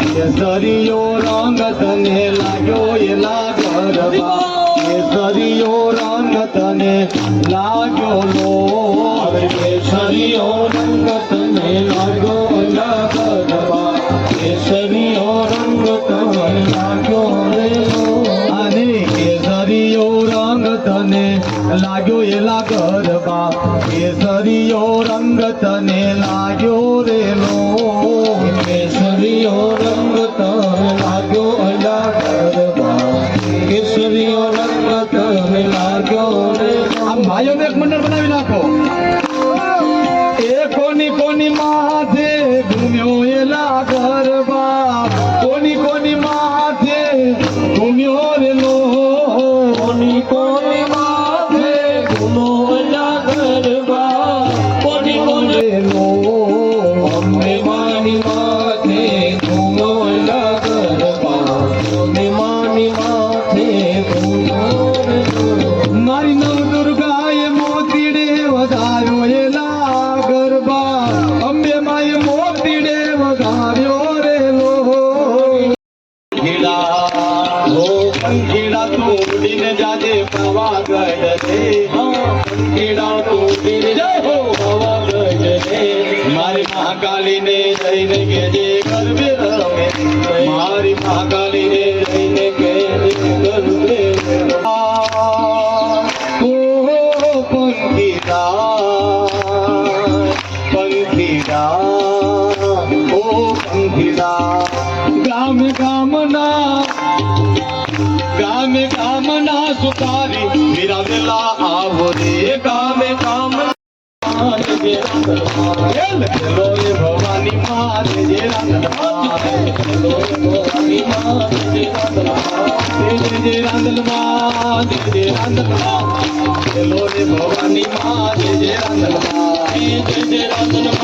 केसरियो रंग तने लाग्यो एला गरबा केसरियो रंग तने लाग्यो लो केसरियो रंग तने लाग्यो एला गरबा केसरियो रंग तने लाग्यो लो आने केसरियो रंग तने लाग्यो एला गरबा केसरियो रंग तने लाग्यो रे लो केसरियो रंग तने लाग्यो एला गरबा केसरियो रंग तने लाग्यो रे आम भाइयों में एक मंडल बनावी नाखो ए कोनी कोनी माथे घूम्यो एला गरबा कोनी कोनी माथे घूम्यो रे लो कोनी कोनी माथे घूमो एला गरबा कोनी कोनी रे लो हमने मानी माथे घूमो एला गरबा हमने मानी माथे घूमो रे लो मारी नव दुर्गाए मोतीडे वधार्यो एला गरबा अंबे माए मोतीडे वधार्यो रे लो खीड़ा हो पंखीड़ा तू उड़ीने जादे पावागढ़ रे पंखीड़ा तू उड़ीने जाओ पावागढ़ रे मारी महाकाली ने जईने के जे गरबे रमे मारी महाकाली ने जईने के जे गरबे ओ पंखीड़ा पंखीड़ा ओ पंखीड़ा गाम गामना सुतारी मेरा वेला आवो रे गाम लोए भवानी माँ जे भवानी माँ जे रांदल माँ लोए भवानी माँ जे रांदल माँ